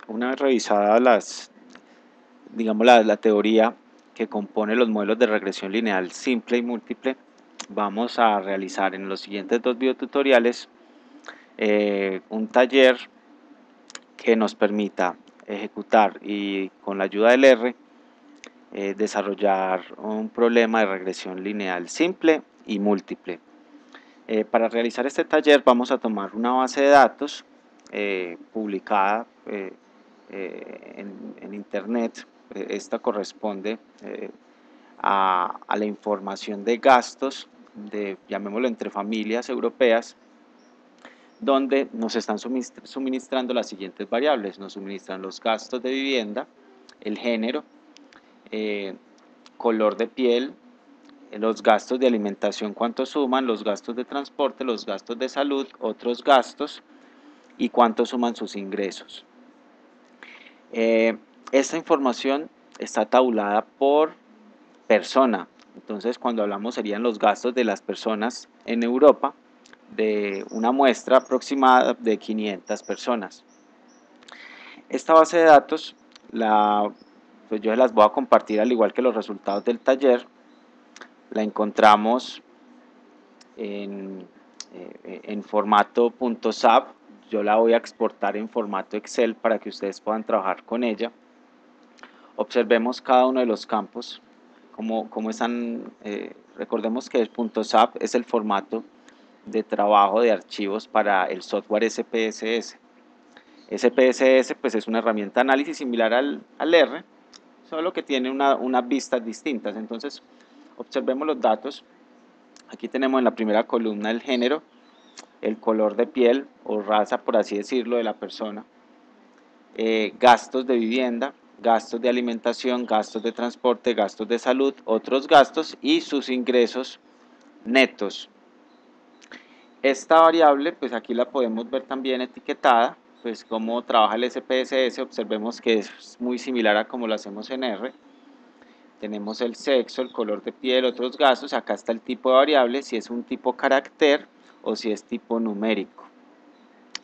Una vez revisada la teoría que compone los modelos de regresión lineal simple y múltiple, vamos a realizar en los siguientes dos videotutoriales un taller que nos permita ejecutar y con la ayuda del R desarrollar un problema de regresión lineal simple y múltiple. Para realizar este taller vamos a tomar una base de datos publicada en internet. Esta corresponde a la información de gastos llamémoslo entre familias europeas, donde nos están suministrando las siguientes variables. Nos suministran los gastos de vivienda, el género, color de piel, los gastos de alimentación, cuánto suman, los gastos de transporte, los gastos de salud, otros gastos y cuánto suman sus ingresos. Esta información está tabulada por persona. Entonces, cuando hablamos serían los gastos de las personas en Europa, de una muestra aproximada de 500 personas. Esta base de datos pues yo las voy a compartir al igual que los resultados del taller. La encontramos en formato .sap. Yo la voy a exportar en formato Excel para que ustedes puedan trabajar con ella. Observemos cada uno de los campos, cómo están. Recordemos que el .sap es el formato de trabajo de archivos para el software SPSS. SPSS pues es una herramienta de análisis similar al R, solo que tiene unas vistas distintas. Entonces, observemos los datos. Aquí tenemos en la primera columna el género, el color de piel o raza, por así decirlo, de la persona, gastos de vivienda, gastos de alimentación, gastos de transporte, gastos de salud, otros gastos y sus ingresos netos. Esta variable, pues aquí la podemos ver también etiquetada, pues cómo trabaja el SPSS. Observemos que es muy similar a como lo hacemos en R. Tenemos el sexo, el color de piel, otros gastos. Acá está el tipo de variable, si es un tipo carácter o si es tipo numérico.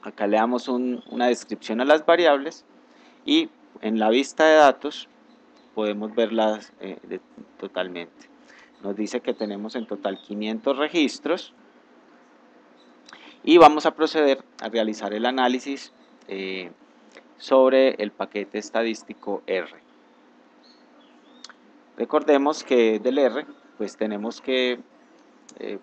Acá le damos una descripción a las variables y en la vista de datos podemos verlas totalmente. Nos dice que tenemos en total 500 registros y vamos a proceder a realizar el análisis sobre el paquete estadístico R. Recordemos que del R, pues tenemos que,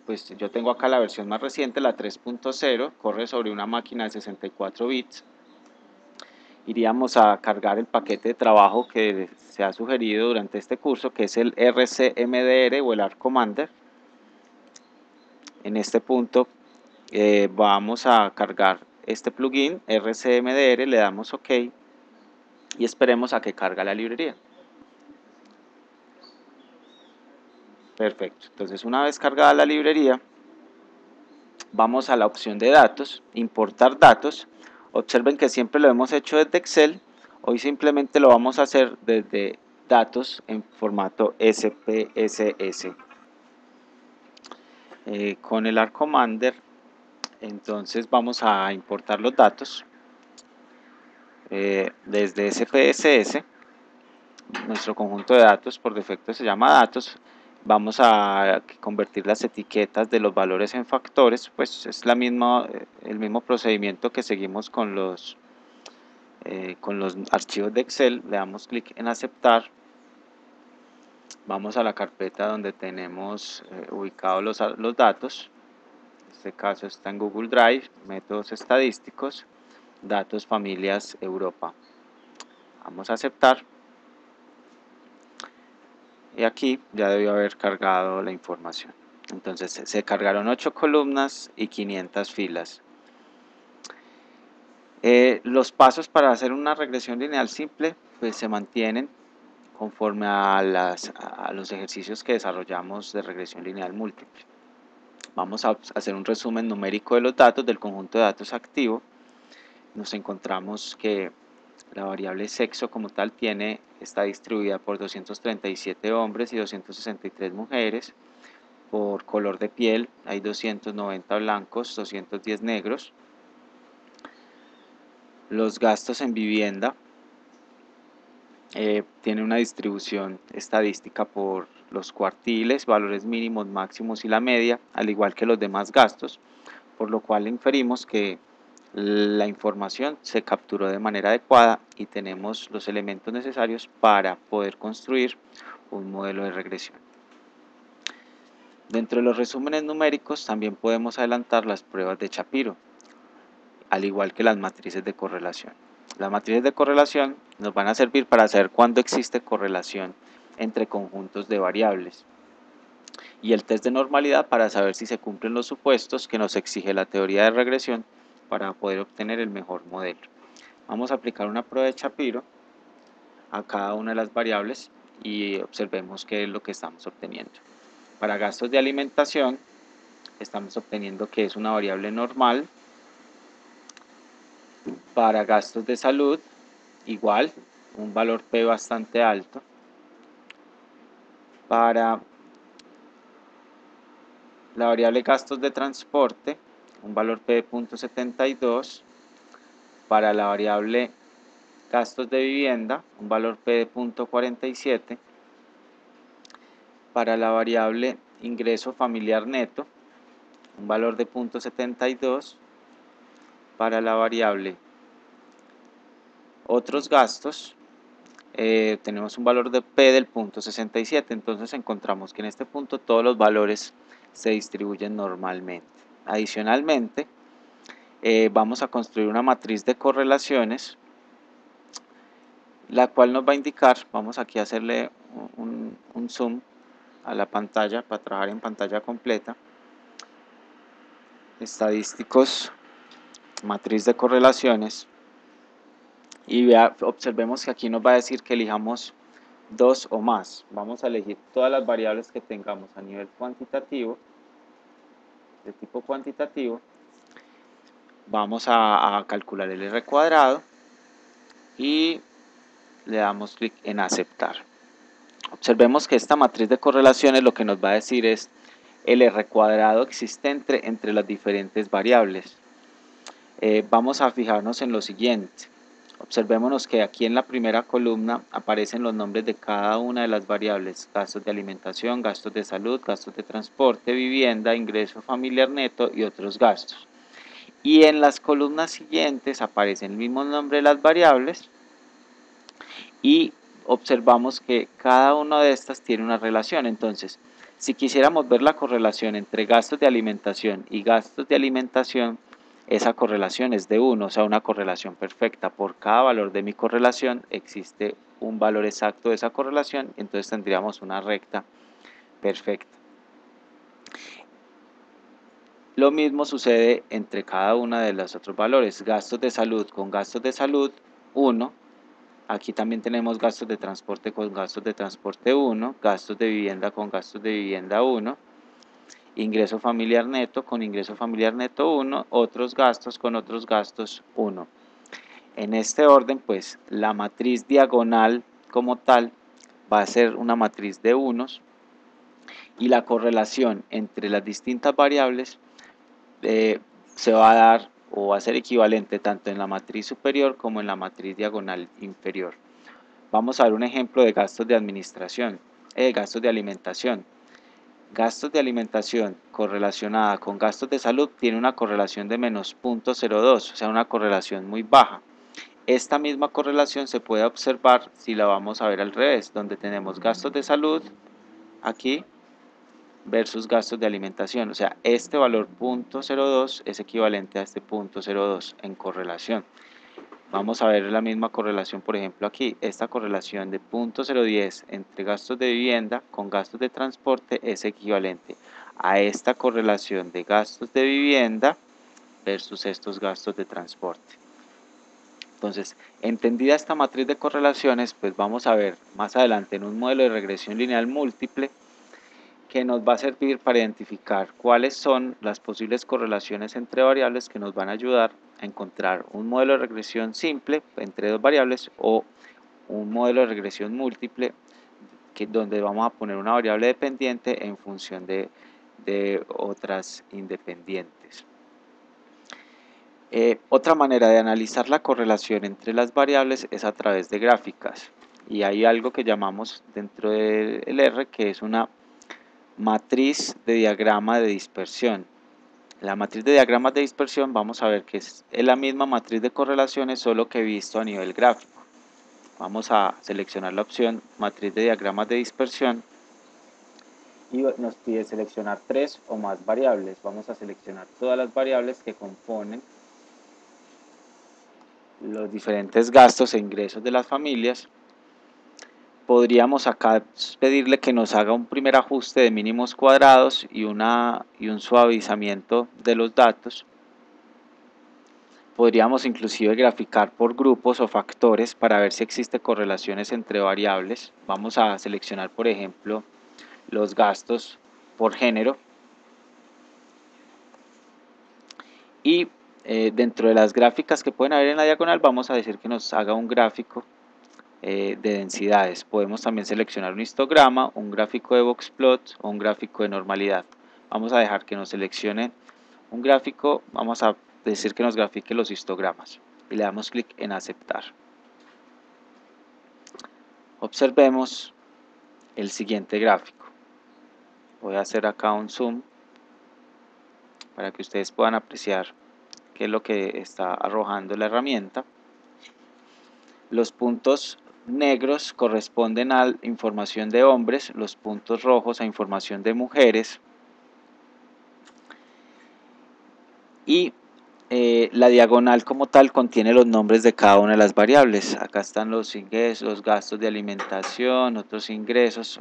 pues yo tengo acá la versión más reciente, la 3.0, corre sobre una máquina de 64 bits. Iríamos a cargar el paquete de trabajo que se ha sugerido durante este curso, que es el RCMDR o el ARC Commander. En este punto vamos a cargar este plugin RCMDR, le damos OK y esperemos a que cargue la librería. Perfecto, entonces una vez cargada la librería, vamos a la opción de datos, importar datos. Observen que siempre lo hemos hecho desde Excel, hoy simplemente lo vamos a hacer desde datos en formato SPSS. Con el ARC Commander, entonces vamos a importar los datos desde SPSS. Nuestro conjunto de datos por defecto se llama datos. Vamos a convertir las etiquetas de los valores en factores, pues es el mismo procedimiento que seguimos con los archivos de Excel. Le damos clic en aceptar. Vamos a la carpeta donde tenemos ubicados los datos. En este caso está en Google Drive, métodos estadísticos, datos familias Europa. Vamos a aceptar. Y aquí ya debió haber cargado la información. Entonces se cargaron 8 columnas y 500 filas. Los pasos para hacer una regresión lineal simple pues se mantienen conforme a los ejercicios que desarrollamos de regresión lineal múltiple. Vamos a hacer un resumen numérico de los datos del conjunto de datos activo. Nos encontramos que la variable sexo como tal está distribuida por 237 hombres y 263 mujeres. Por color de piel hay 290 blancos, 210 negros. Los gastos en vivienda tienen una distribución estadística por los cuartiles, valores mínimos, máximos y la media, al igual que los demás gastos, por lo cual inferimos que la información se capturó de manera adecuada y tenemos los elementos necesarios para poder construir un modelo de regresión. Dentro de los resúmenes numéricos también podemos adelantar las pruebas de Shapiro, al igual que las matrices de correlación. Las matrices de correlación nos van a servir para saber cuándo existe correlación entre conjuntos de variables, y el test de normalidad para saber si se cumplen los supuestos que nos exige la teoría de regresión para poder obtener el mejor modelo. Vamos a aplicar una prueba de Shapiro a cada una de las variables y observemos qué es lo que estamos obteniendo. Para gastos de alimentación estamos obteniendo que es una variable normal. Para gastos de salud igual, un valor P bastante alto. Para la variable gastos de transporte, un valor P de 0.72. Para la variable gastos de vivienda, un valor P de 0.47. Para la variable ingreso familiar neto, un valor de 0.72. Para la variable otros gastos, tenemos un valor de P del 0.67. Entonces encontramos que en este punto todos los valores se distribuyen normalmente. Adicionalmente, vamos a construir una matriz de correlaciones, la cual nos va a indicar, vamos aquí a hacerle un zoom a la pantalla para trabajar en pantalla completa, estadísticos, matriz de correlaciones, y observemos que aquí nos va a decir que elijamos dos o más. Vamos a elegir todas las variables que tengamos a nivel cuantitativo, de tipo cuantitativo. Vamos a calcular el R cuadrado y le damos clic en aceptar. Observemos que esta matriz de correlaciones lo que nos va a decir es el R cuadrado existente entre las diferentes variables. Vamos a fijarnos en lo siguiente. Observémonos que aquí en la primera columna aparecen los nombres de cada una de las variables: gastos de alimentación, gastos de salud, gastos de transporte, vivienda, ingreso familiar neto y otros gastos. Y en las columnas siguientes aparecen el mismo nombre de las variables y observamos que cada una de estas tiene una relación. Entonces, si quisiéramos ver la correlación entre gastos de alimentación y gastos de alimentación, esa correlación es de 1, o sea, una correlación perfecta. Por cada valor de mi correlación existe un valor exacto de esa correlación, entonces tendríamos una recta perfecta. Lo mismo sucede entre cada una de los otros valores. Gastos de salud con gastos de salud 1. Aquí también tenemos gastos de transporte con gastos de transporte 1, gastos de vivienda con gastos de vivienda 1, ingreso familiar neto con ingreso familiar neto 1, otros gastos con otros gastos 1. En este orden, pues la matriz diagonal como tal va a ser una matriz de unos y la correlación entre las distintas variables se va a dar o va a ser equivalente tanto en la matriz superior como en la matriz diagonal inferior. Vamos a ver un ejemplo de gastos de administración, gastos de alimentación. Gastos de alimentación correlacionada con gastos de salud tiene una correlación de menos 0.02, o sea, una correlación muy baja. Esta misma correlación se puede observar si la vamos a ver al revés, donde tenemos gastos de salud aquí versus gastos de alimentación. O sea, este valor 0.02 es equivalente a este 0.02 en correlación. Vamos a ver la misma correlación, por ejemplo, aquí. Esta correlación de 0.010 entre gastos de vivienda con gastos de transporte es equivalente a esta correlación de gastos de vivienda versus estos gastos de transporte. Entonces, entendida esta matriz de correlaciones, pues vamos a ver más adelante en un modelo de regresión lineal múltiple que nos va a servir para identificar cuáles son las posibles correlaciones entre variables que nos van a ayudar a encontrar un modelo de regresión simple entre dos variables o un modelo de regresión múltiple donde vamos a poner una variable dependiente en función de otras independientes. Otra manera de analizar la correlación entre las variables es a través de gráficas, y hay algo que llamamos dentro del R que es una matriz de diagrama de dispersión. La matriz de diagramas de dispersión vamos a ver que es la misma matriz de correlaciones, solo que visto a nivel gráfico. Vamos a seleccionar la opción matriz de diagramas de dispersión y nos pide seleccionar 3 o más variables. Vamos a seleccionar todas las variables que componen los diferentes gastos e ingresos de las familias. Podríamos acá pedirle que nos haga un primer ajuste de mínimos cuadrados y un suavizamiento de los datos. Podríamos inclusive graficar por grupos o factores para ver si existe correlaciones entre variables. Vamos a seleccionar, por ejemplo, los gastos por género. Y dentro de las gráficas que pueden haber en la diagonal, vamos a decir que nos haga un gráfico de densidades. Podemos también seleccionar un histograma, un gráfico de boxplot o un gráfico de normalidad. Vamos a dejar que nos seleccione un gráfico, vamos a decir que nos grafique los histogramas y le damos clic en aceptar. Observemos el siguiente gráfico. Voy a hacer acá un zoom para que ustedes puedan apreciar qué es lo que está arrojando la herramienta. Los puntos negros corresponden a información de hombres, los puntos rojos a información de mujeres, y la diagonal como tal contiene los nombres de cada una de las variables. Acá están los ingresos, los gastos de alimentación, otros ingresos.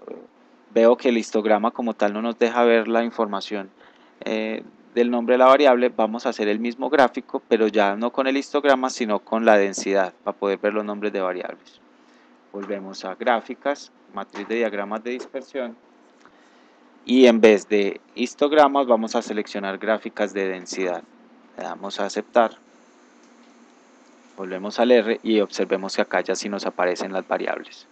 Veo que el histograma como tal no nos deja ver la información del nombre de la variable. Vamos a hacer el mismo gráfico, pero ya no con el histograma, sino con la densidad, para poder ver los nombres de variables. Volvemos a gráficas, matriz de diagramas de dispersión, y en vez de histogramas vamos a seleccionar gráficas de densidad. Le damos a aceptar, volvemos al R y observemos que acá ya sí nos aparecen las variables.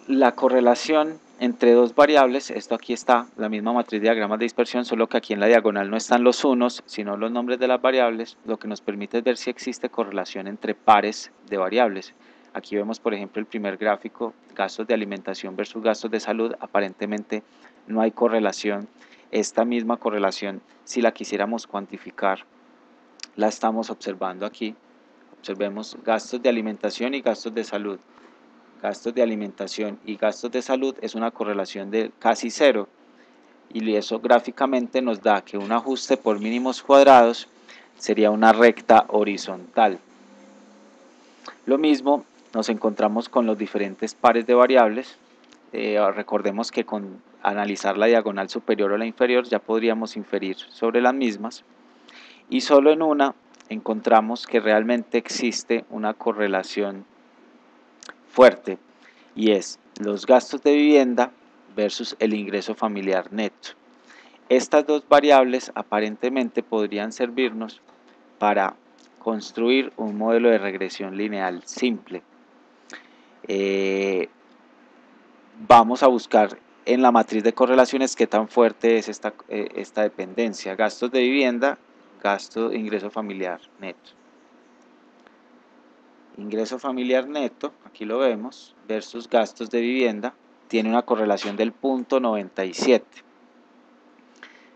La correlación entre dos variables, esto aquí está, la misma matriz de diagramas de dispersión, solo que aquí en la diagonal no están los unos, sino los nombres de las variables, lo que nos permite ver si existe correlación entre pares de variables. Aquí vemos, por ejemplo, el primer gráfico, gastos de alimentación versus gastos de salud. Aparentemente no hay correlación. Esta misma correlación, si la quisiéramos cuantificar, la estamos observando aquí. Observemos gastos de alimentación y gastos de salud. Gastos de alimentación y gastos de salud es una correlación de casi cero, y eso gráficamente nos da que un ajuste por mínimos cuadrados sería una recta horizontal. Lo mismo nos encontramos con los diferentes pares de variables. Recordemos que con analizar la diagonal superior o la inferior ya podríamos inferir sobre las mismas, y solo en una encontramos que realmente existe una correlación fuerte, y es los gastos de vivienda versus el ingreso familiar neto. Estas dos variables aparentemente podrían servirnos para construir un modelo de regresión lineal simple. Vamos a buscar en la matriz de correlaciones qué tan fuerte es esta dependencia. Gastos de vivienda, ingreso familiar neto. Ingreso familiar neto, aquí lo vemos, versus gastos de vivienda, tiene una correlación del 0.97.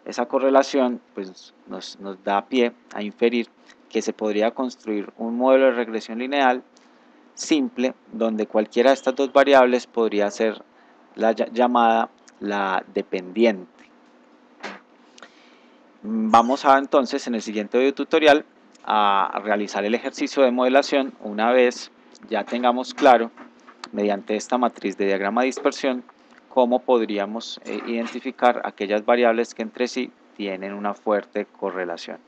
Esa correlación pues, nos da pie a inferir que se podría construir un modelo de regresión lineal simple, donde cualquiera de estas dos variables podría ser llamada la dependiente. Vamos entonces en el siguiente video tutorial a realizar el ejercicio de modelación una vez ya tengamos claro, mediante esta matriz de diagrama de dispersión, cómo podríamos identificar aquellas variables que entre sí tienen una fuerte correlación.